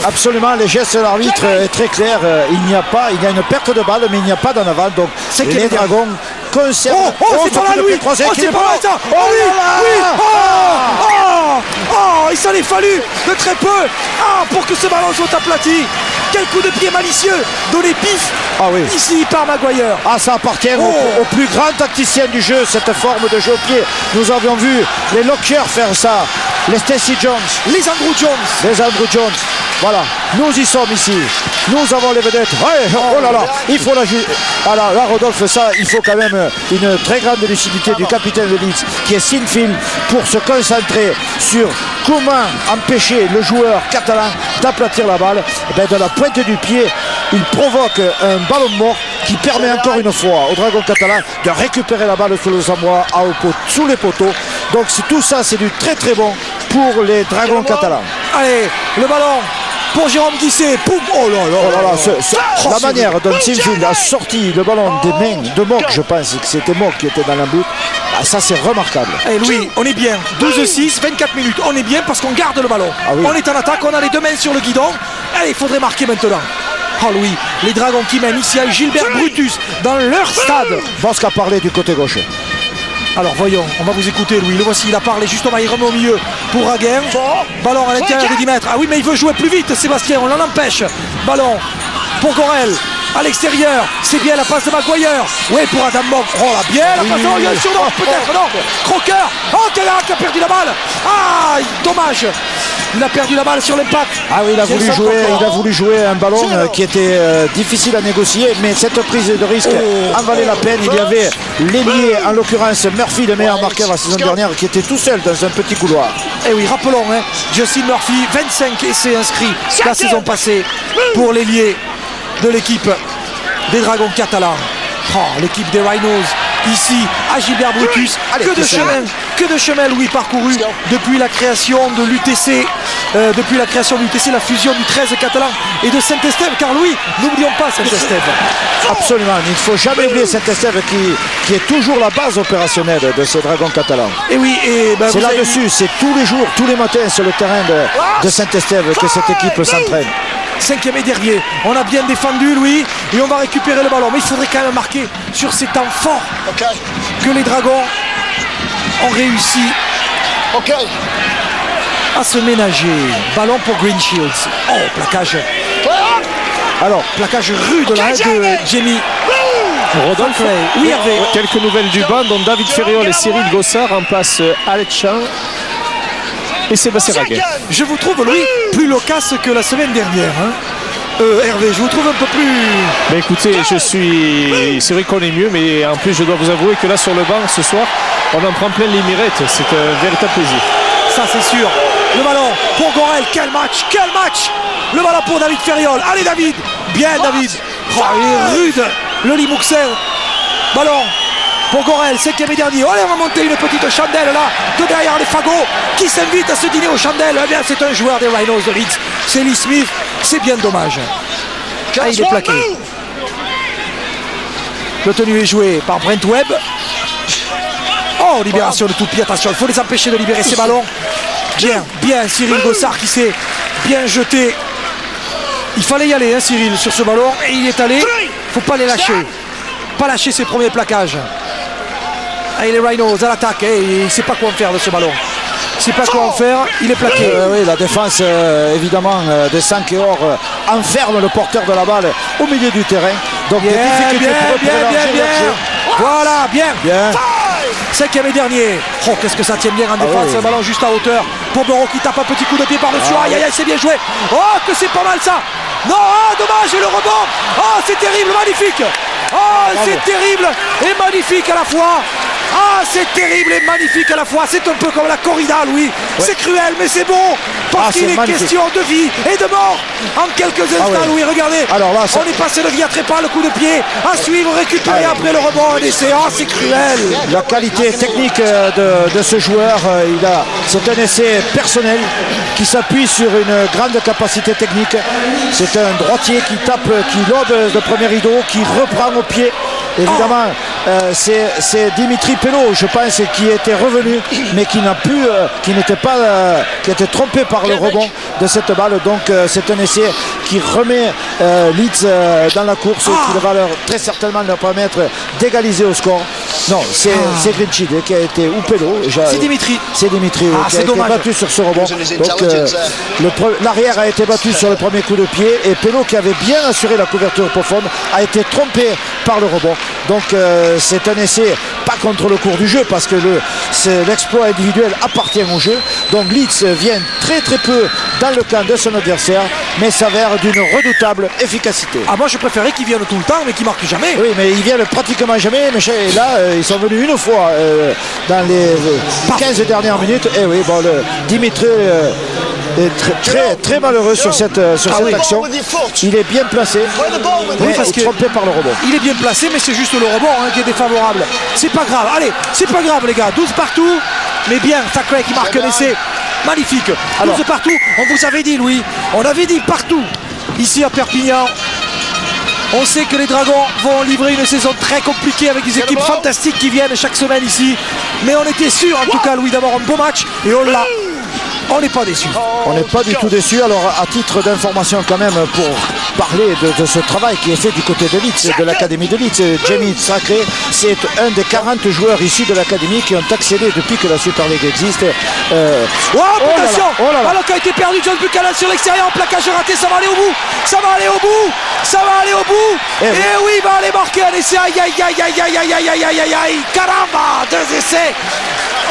Absolument, les gestes de l'arbitre est très clair. Il y a une perte de balle, mais il n'y a pas d'en avant. Donc les Dragons conservent. C'est pas là, Louis. C'est pas là, ça. Il s'en est fallu de très peu pour que ce ballon soit aplati. Quel coup de pied malicieux donné pif ici par Maguire. Ça appartient au plus grand tacticien du jeu, cette forme de jeu au pied. Nous avions vu les Lockyer faire ça, les Stacey Jones, les Andrew Jones. Voilà, nous y sommes ici. Nous avons les vedettes. Oh là là, il faut la juger. Là, Rodolphe, ça, il faut quand même une très grande lucidité du capitaine de Leeds, qui est Sinfield, pour se concentrer sur comment empêcher le joueur catalan d'aplatir la balle. De la pointe du pied, il provoque un ballon mort qui permet encore une fois aux Dragons catalans de récupérer la balle sous le Samoa sous les poteaux. Donc tout ça, c'est du très très bon pour les Dragons catalans. Allez, le ballon pour Jérôme Guisset. Poum. Oh là là. La manière dont Sinfield a sorti le ballon des mains de Mogg, je pense que c'était Mogg qui était dans la bout. Ça, c'est remarquable. Louis, on est bien. 12-6, 24 minutes. On est bien parce qu'on garde le ballon. On est en attaque, on a les deux mains sur le guidon. Allez, il faudrait marquer maintenant. Louis, les Dragons qui mènent ici à Gilbert Brutus dans leur stade. Bosque a parlé du côté gauche. Alors voyons, on va vous écouter, Louis. Le voici, il a parlé justement, il remet au milieu pour Haguer. Ballon à l'intérieur des 10 mètres. Ah oui, mais il veut jouer plus vite, Sébastien, on l'en empêche. Ballon pour Gorel. à l'extérieur, c'est bien la passe de Maguire. Oui, pour Adam Monk. Oh là, bien la passe de Maguire sur l'autre, peut-être, non. Crocker. Oh, Taylor qui a perdu la balle. Ah, dommage. Il a perdu la balle sur l'impact. Ah oui, il a voulu jouer un ballon qui était difficile à négocier, mais cette prise de risque en valait la peine. Il y avait l'ailier, en l'occurrence Murphy, le meilleur marqueur la saison dernière, qui était tout seul dans un petit couloir. Et oui, rappelons, Justin Murphy, 25 essais inscrits la saison passée pour l'ailier de l'équipe des Dragons catalans. Oh, l'équipe des Rhinos ici à Gilbert Brutus. Que de chemin Louis parcouru depuis la création de l'UTC, la fusion du 13 catalan et de Saint-Estève, car Louis, n'oublions pas Saint-Estève. Absolument, il ne faut jamais oublier Saint-Estève qui est toujours la base opérationnelle de ces Dragons catalans. Et oui, c'est là-dessus, c'est tous les jours, tous les matins sur le terrain de Saint-Estève que cette équipe s'entraîne. 5e et dernier, on a bien défendu Louis et on va récupérer le ballon, mais il faudrait quand même marquer sur ces temps forts que les Dragons ont réussi à se ménager. Ballon pour Green Shields. Oh, plaquage. Alors, plaquage rude là de Jamie. Rodolphe, oui, Hervé. Quelques nouvelles du banc, dont David Ferriol et Cyril Gossard remplacent Alex Chan et Sébastien Raguet. Je vous trouve, Louis, plus loquace que la semaine dernière. Hervé, je vous trouve un peu plus... Mais écoutez, c'est vrai qu'on est mieux, mais en plus je dois vous avouer que là sur le banc ce soir, on en prend plein les mirettes. C'est un véritable plaisir. Ça c'est sûr. Le ballon pour Gorel, quel match. Le ballon pour David Ferriol. Allez David, bien David. Oh, il est rude, le Limouxel. Ballon pour Gorel, 5e et dernier. Allez, on va monter une petite chandelle là, de derrière les fagots, qui s'invite à se dîner aux chandelles. Eh bien, c'est un joueur des Rhinos de Leeds. C'est Lee Smith. C'est bien dommage. Ah, il est plaqué. Le tenu est joué par Brent Webb. Oh, libération de tout pied. Attention, il faut les empêcher de libérer ces ballons. Bien, Cyril Gossard qui s'est bien jeté. Il fallait y aller, Cyril, sur ce ballon. Et il est allé. Faut pas les lâcher. Pas lâcher ses premiers plaquages. Allez, les Rhinos à l'attaque. Il ne sait pas quoi en faire de ce ballon. Il ne sait pas quoi en faire. Il est plaqué. Oui, la défense, évidemment, des 5 et or enferme le porteur de la balle au milieu du terrain. Donc, bien. Voilà, bien. 5e et dernier. Oh, qu'est-ce que ça tient bien en défense. Un ballon juste à hauteur. Pour Boro qui tape un petit coup de pied par-dessus. Aïe, c'est bien joué. Oh, que c'est pas mal ça. Non, dommage. Et le rebond. Oh, c'est terrible, magnifique. Oh, c'est terrible et magnifique à la fois. Ah, c'est terrible et magnifique à la fois. C'est un peu comme la corrida, Louis. Ouais. C'est cruel, mais c'est bon. Parce qu'il est question de vie et de mort en quelques instants, Louis. Regardez. Alors là, on est passé de vie à trépas, le coup de pied. À suivre, récupérer après le rebond. Un essai. Ah, c'est cruel. La qualité technique de ce joueur, c'est un essai personnel qui s'appuie sur une grande capacité technique. C'est un droitier qui tape, qui lobe de premier rideau, qui reprend au pied. Évidemment, c'est Dimitri Pelot, je pense, qui était revenu, mais qui n'était pas, qui était trompé par le rebond de cette balle. Donc c'est un essai qui remet Leeds dans la course, qui va très certainement leur permettre d'égaliser au score. Non, c'est Grinchid qui a été, ou Pelot. C'est Dimitri. C'est Dimitri qui a été battu sur ce rebond. Donc l'arrière a été battu sur le premier coup de pied et Pelot, qui avait bien assuré la couverture profonde, a été trompé par le rebond. Donc c'est un essai pas contre le cours du jeu, parce que l'exploit individuel appartient au jeu. Donc Leeds vient très peu dans le camp de son adversaire, mais s'avère d'une redoutable efficacité. Ah, moi je préférais qu'ils viennent tout le temps, mais qu'ils marquent jamais. Oui, mais ils viennent pratiquement jamais. Mais là, ils sont venus une fois dans les 15 dernières minutes. Et oui, bon, Dimitri est très malheureux sur cette action. Il est bien placé, mais parce que trompé par le rebond. Il est bien placé, mais c'est juste le rebond qui est défavorable. C'est pas grave. Allez, c'est pas grave les gars. 12 partout, mais bien. Thackeray qui marque un essai magnifique. 12 partout. On vous avait dit, Louis. On avait dit partout. Ici à Perpignan. On sait que les Dragons vont livrer une saison très compliquée avec des équipes fantastiques qui viennent chaque semaine ici. Mais on était sûr, en tout cas, Louis, d'avoir un beau match. Et on l'a. On n'est pas déçus. On n'est pas du tout déçus. Alors, à titre d'information quand même, pour parler de ce travail qui est fait du côté de Leeds, de l'académie de Leeds. Jamie Sacré, c'est un des 40 joueurs issus de l'académie qui ont accéléré depuis que la Super League existe. Attention, alors qui a été perdu, Jones Buchanan sur l'extérieur, plaquage raté, ça va aller au bout, ça va aller au bout, ça va aller au bout. Et oui, il va aller marquer un essai. Aïe aïe aïe aïe aïe aïe aïe aïe aïe aïe aïe. Caramba, 2 essais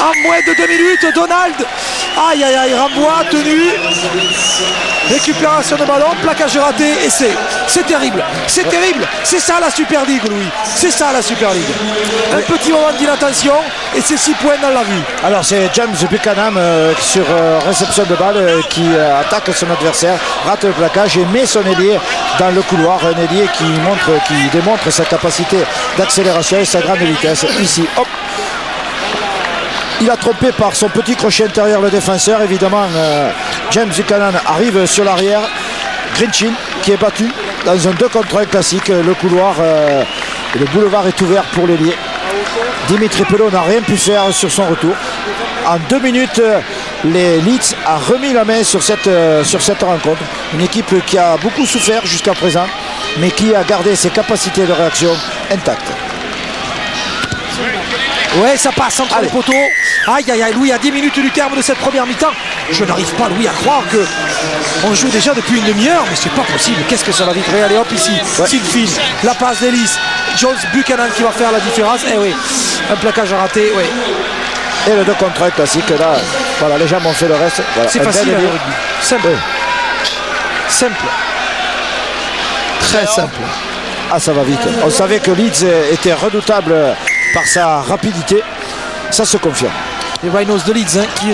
en moins de 2 minutes. Donald, aïe aïe aïe, Rambois tenu, récupération de ballon, plaquage raté, essai. C'est terrible, c'est terrible. C'est ça la Super League, Louis. C'est ça la Super League. Un petit moment d'inattention et c'est 6 points dans la vue. Alors c'est James Buchanan sur réception de balle qui attaque son adversaire, rate le plaquage et met son ailier dans le couloir. Un ailier qui démontre sa capacité d'accélération et sa grande vitesse. Ici, hop. Il a trompé par son petit crochet intérieur le défenseur. Évidemment, James Buchanan arrive sur l'arrière. Grinchin qui est battu dans un 2 contre 1 classique. Le couloir, le boulevard est ouvert pour l'ailier. Dimitri Pelot n'a rien pu faire sur son retour. En 2 minutes, les Leeds a remis la main sur cette rencontre. Une équipe qui a beaucoup souffert jusqu'à présent, mais qui a gardé ses capacités de réaction intactes. Ouais, ça passe entre les poteaux. Aïe aïe aïe, Louis, à 10 minutes du terme de cette première mi-temps. Je n'arrive pas, Louis, à croire que on joue déjà depuis une demi-heure, mais c'est pas possible. Qu'est-ce que ça va vite. Allez hop ici, Sinfield, la passe d'Ellis, Jones Buchanan qui va faire la différence. Eh oui, un plaquage raté, oui. Et le 2 contre 1 classique, là, voilà, les gens ont fait le reste. Voilà. C'est facile, le rugby. Simple. Simple. Très simple. Ah, ça va vite. On savait que Leeds était redoutable par sa rapidité. Ça se confirme. Les Rhinos de Leeds, qui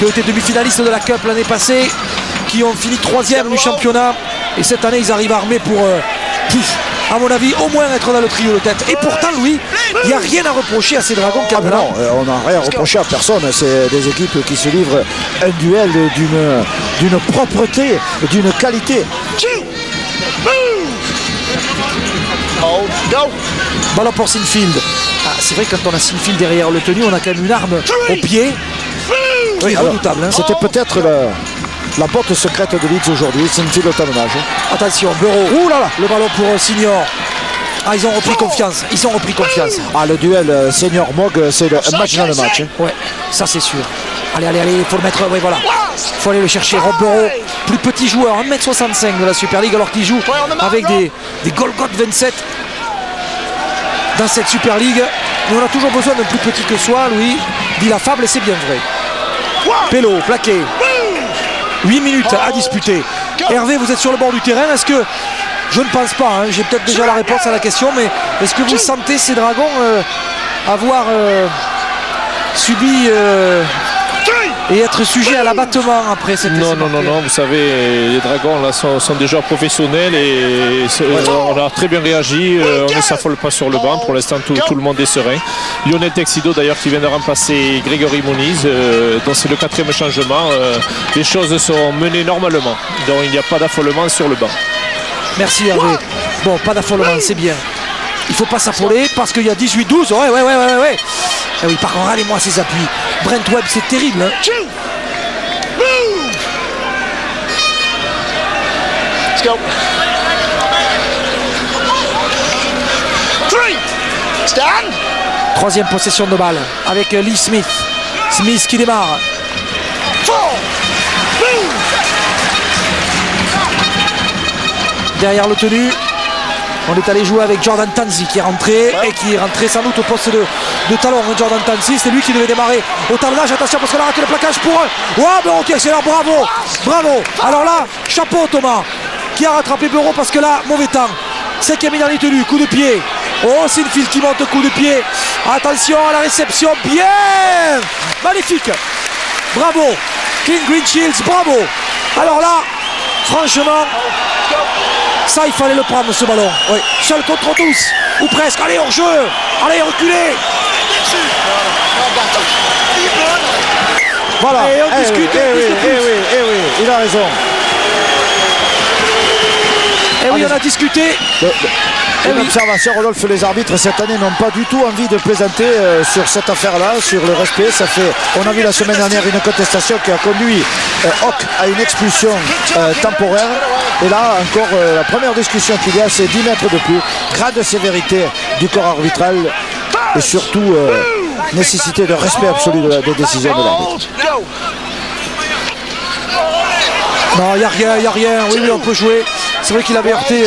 ont été demi-finalistes de la Cup l'année passée, qui ont fini 3e du championnat. Et cette année, ils arrivent armés pour, à mon avis, au moins être dans le trio de tête. Et pourtant, Louis, il n'y a rien à reprocher à ces Dragons. Non, on n'a rien reproché à personne. C'est des équipes qui se livrent un duel d'une propreté, d'une qualité. Ballon pour Sinfield. Ah, c'est vrai que quand on a Sinfield derrière le tenu, on a quand même une arme au pied qui est redoutable. C'était peut-être la botte secrète de Leeds aujourd'hui. Sinfield au talonnage. Attention, Bureau. Ouh là là, le ballon pour Senior. Ah, ils ont repris confiance. Ils ont repris confiance. Ah, le duel Senior Mog, c'est un match dans le match. Ouais, ça c'est sûr. Allez, il faut le mettre. Oui, voilà. Il faut aller le chercher. Rob Bureau, plus petit joueur, 1m65 de la Super League, alors qu'il joue avec des Golgoth 27 dans cette Super League. Mais on a toujours besoin d'un plus petit que soi, Louis, dit la fable, et c'est bien vrai. Pelot, plaqué. 8 minutes à disputer. Hervé, vous êtes sur le bord du terrain. Est-ce que, je ne pense pas, j'ai peut-être déjà la réponse à la question, mais est-ce que vous sentez ces Dragons avoir subi et être sujet à l'abattement après cette Non, vous savez, les Dragons là sont déjà professionnels et on a très bien réagi, on ne s'affole pas sur le banc, pour l'instant tout le monde est serein. Lionel Texido d'ailleurs qui vient de remplacer Grégory Moniz, dont c'est le 4e changement, les choses sont menées normalement, donc il n'y a pas d'affolement sur le banc. Merci Hervé. Bon, pas d'affolement, c'est bien. Il ne faut pas s'affoler parce qu'il y a 18-12, ouais. Ah oui, par contre, allez-moi ses appuis. Brent Webb, c'est terrible. Let's go. 3. Stand. 3e possession de balle avec Lee Smith. Smith qui démarre. 4. Derrière le tenu. On est allé jouer avec Jordan Tanzi qui est rentré et qui est rentré sans doute au poste de talon. Jordan Tanzi, c'est lui qui devait démarrer au talonnage. Attention parce qu'on a raté le plaquage pour eux. Ouais, mais ok, c'est là, bravo. Alors là, chapeau Thomas qui a rattrapé Bureau parce que là, mauvais temps. 5e minute dans les tenues, coup de pied. Oh, Sinfield qui monte, coup de pied. Attention à la réception, bien. Magnifique. Bravo. Clint Green-Shields, bravo. Alors là, franchement, ça, il fallait le prendre, ce ballon. Oui. Seul contre tous, ou presque. Allez, hors jeu. Allez, reculez. Voilà. Et on discute. Oui, il a raison. Et oui, on a discuté. Une observation, Rodolphe, les arbitres cette année n'ont pas du tout envie de plaisanter sur cette affaire-là, sur le respect. On a vu la semaine dernière une contestation qui a conduit Hawk à une expulsion temporaire. Et là encore, la première discussion qu'il y a, c'est 10 mètres de plus. Grade sévérité du corps arbitral et surtout nécessité de respect absolu des décisions de l'arbitre. Non, il n'y a rien. Oui, on peut jouer. C'est vrai qu'il avait heurté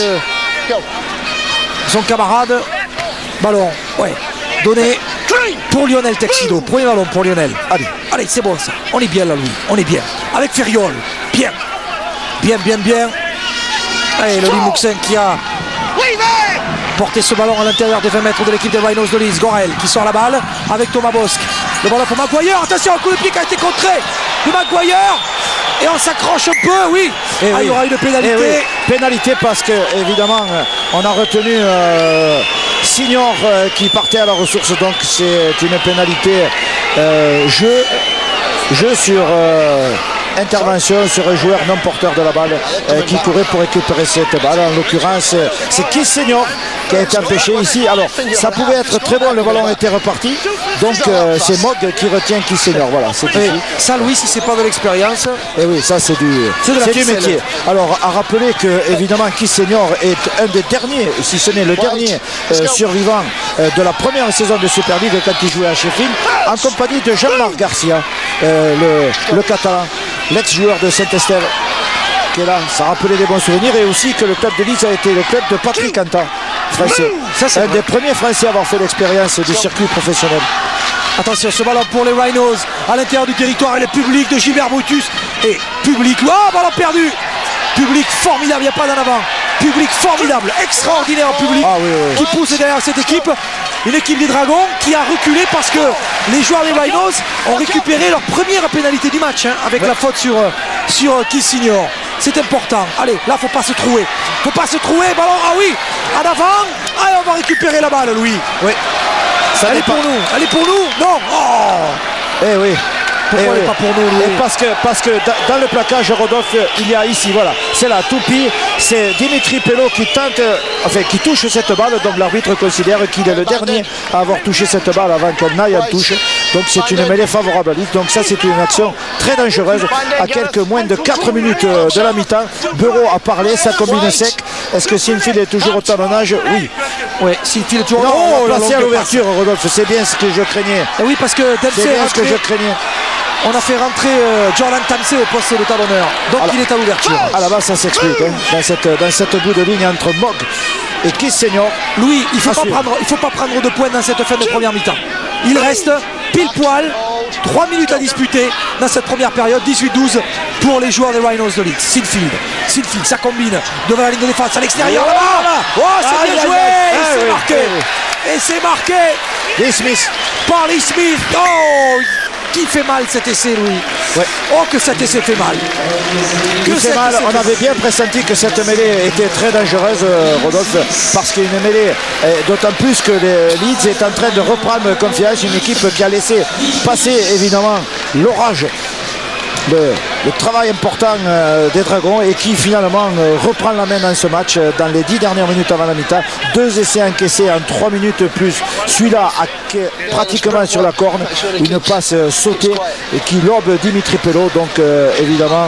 son camarade. Ballon, ouais. Donné pour Lionel Texido. Premier ballon pour Lionel. Allez, c'est bon ça. On est bien là, Louis. On est bien. Avec Ferriol. Bien. Bien. Allez, le Limouxin qui a porté ce ballon à l'intérieur des 20 mètres de l'équipe des Rhinos de Leeds. Gorel qui sort la balle avec Thomas Bosque. Le ballon pour Maguire. Attention, un coup de pied qui a été contré de Maguire. Et on s'accroche un peu, oui. Il y aura une pénalité. Pénalité parce que, évidemment, on a retenu Signor qui partait à la ressource. Donc, c'est une pénalité jeu sur intervention sur un joueur non porteur de la balle qui courait pour récupérer cette balle. En l'occurrence, c'est Keith Senior qui a été empêché ici. Alors, ça pouvait être très bon, le ballon était reparti. Donc, c'est Mogg qui retient Keith Senior. Voilà, c'est ça, Louis, si c'est pas de l'expérience. Et oui, ça, c'est du métier. Alors, à rappeler que, évidemment, Keith Senior est un des derniers, si ce n'est le dernier survivant de la première saison de Super League quand il jouait à Sheffield, en compagnie de Jean-Marc Garcia, le Catalan, l'ex-joueur de Saint-Estève, qui est là. Ça rappelait des bons souvenirs, et aussi que le club de Leeds a été le club de Patrick Cantat, français. C'est un des premiers Français à avoir fait l'expérience du circuit professionnel. Attention, ce ballon pour les Rhinos à l'intérieur du territoire, et le public de Gilbert Brutus. Et public, ballon perdu. Public formidable, il n'y a pas d'en avant. Public formidable, extraordinaire public qui pousse derrière cette équipe. Une équipe des Dragons qui a reculé parce que les joueurs des Rhinos ont récupéré leur première pénalité du match avec la faute sur Keith Senior. C'est important. Allez, là, faut pas se trouer. Ballon, en avant. Allez, on va récupérer la balle, Louis. Oui. Elle est pour nous. Non. Oh. Eh oui. Pourquoi elle n'est pas pour nous, Louis? Parce que dans le plaquage, Rodolphe, il y a ici, voilà, c'est la toupie, c'est Dimitri Pello qui touche cette balle, donc l'arbitre considère qu'il est le dernier à avoir touché cette balle avant qu'elle n'aille en touche. Donc c'est une mêlée favorable à Leeds. Donc ça, c'est une action très dangereuse. À quelques moins de 4 minutes de la mi-temps, Bureau a parlé, ça combine sec. Est-ce que Sinfield est toujours au talonnage? Oui, Sinfield est toujours on l'a placé à l'ouverture, Rodolphe, c'est bien ce que je craignais. Et oui, parce que Dempsey on a fait rentrer Jordan Tamsey au poste de talonneur. Donc il est à l'ouverture. À la base, ça s'explique dans cette bout de ligne entre Mogg et Keith Senior. Louis, il ne faut pas prendre de points dans cette fin de première mi-temps. Il reste pile poil 3 minutes à disputer dans cette première période. 18-12 pour les joueurs des Rhinos de Leeds. Sinfield, ça combine devant la ligne de défense à l'extérieur. C'est bien joué. Et c'est marqué. Lee Smith. Par Lee Smith. Qui fait mal cet essai, Louis? Que cet essai fait mal. On avait bien pressenti que cette mêlée était très dangereuse, Rodolphe, parce qu'il y a une mêlée, d'autant plus que Leeds est en train de reprendre confiance, une équipe qui a laissé passer évidemment l'orage, le travail important des Dragons, et qui finalement reprend la main dans ce match dans les 10 dernières minutes avant la mi-temps. 2 essais encaissés en 3 minutes plus. Celui-là pratiquement sur la corne, une passe sautée et qui lobe Dimitri Pello. Donc évidemment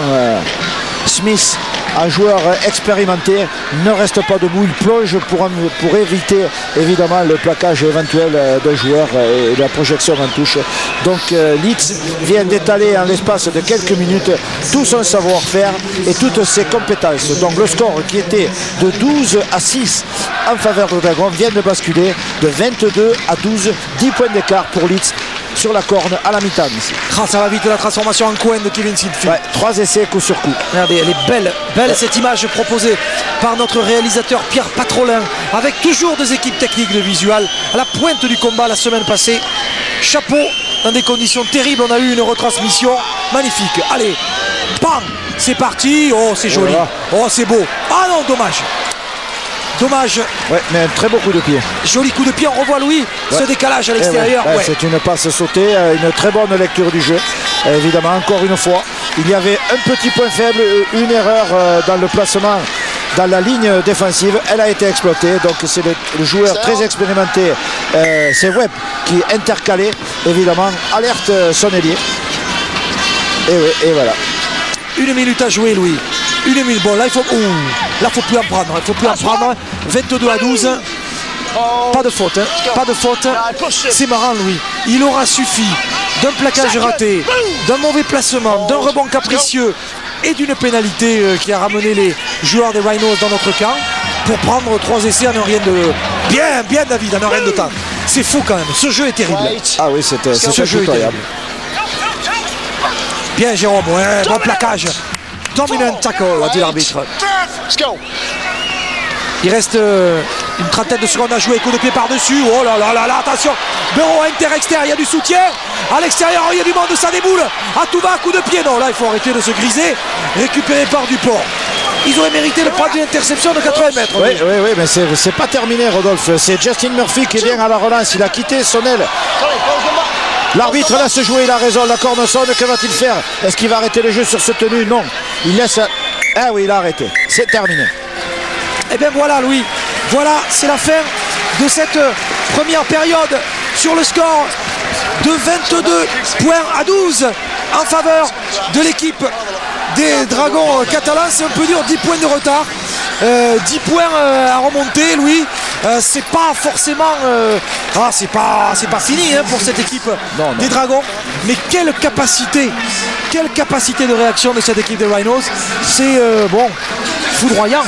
Smith, un joueur expérimenté, ne reste pas debout, il plonge pour éviter évidemment le plaquage éventuel d'un joueur et la projection en touche. Donc Leeds vient d'étaler en l'espace de quelques minutes tout son savoir-faire et toutes ses compétences. Donc le score qui était de 12-6 en faveur de Dragon vient de basculer de 22-12, 10 points d'écart pour Leeds sur la corne à la mi-temps ici. Ça va vite, la transformation en coin de Kevin Sinfield. 3 essais coup sur coup. Regardez, elle est belle cette image proposée par notre réalisateur Pierre Patrolin, avec toujours des équipes techniques de visual à la pointe du combat la semaine passée. Chapeau, dans des conditions terribles, on a eu une retransmission magnifique. Allez, bam, c'est parti. C'est joli. C'est beau. Non, dommage. Mais un très beau coup de pied. Joli coup de pied, on revoit Louis, ce décalage à l'extérieur. C'est une passe sautée, une très bonne lecture du jeu. Évidemment, encore une fois, il y avait un petit point faible, une erreur dans le placement dans la ligne défensive. Elle a été exploitée, donc c'est le joueur très expérimenté, c'est Webb qui est intercalé, évidemment, alerte son ailier. Et voilà. 1 minute à jouer, Louis. 1 minute. Bon, là, il faut. Là, faut plus en prendre. Il faut plus en prendre. 22-12. Pas de faute. Pas de faute. C'est marrant, Louis. Il aura suffi d'un plaquage raté, d'un mauvais placement, d'un rebond capricieux et d'une pénalité qui a ramené les joueurs des Rhinos dans notre camp pour prendre 3 essais en un rien de. Bien, David, en un rien de temps. C'est fou quand même. Ce jeu est terrible. Ah oui, c'était incroyable. Bien, Jérôme. Ouais, bon plaquage. Dominant tackle, a dit l'arbitre. Let's go. Il reste une trentaine de secondes à jouer. Coup de pied par-dessus. Oh là là là là, attention. Bureau inter-extérieur, il y a du soutien. À l'extérieur, il y a du monde, ça déboule. À tout bas, coup de pied. Non, là, il faut arrêter de se griser. Récupéré par Dupont. Ils auraient mérité de prendre une interception de 80 mètres. Oui, mais c'est pas terminé, Rodolphe. C'est Justin Murphy qui vient à la relance. Il a quitté son aile. L'arbitre laisse jouer, il a raison. La corne sonne. Que va-t-il faire? Est-ce qu'il va arrêter le jeu sur ce tenue? Non. Il laisse. Ah oui, il a arrêté. C'est terminé. Et bien voilà, Louis. Voilà, c'est la fin de cette première période sur le score de 22-12 en faveur de l'équipe des Dragons catalans. C'est un peu dur, 10 points de retard, 10 points à remonter, Louis. C'est pas forcément c'est pas fini pour cette équipe des Dragons, mais quelle capacité de réaction de cette équipe des Rhinos, c'est foudroyant.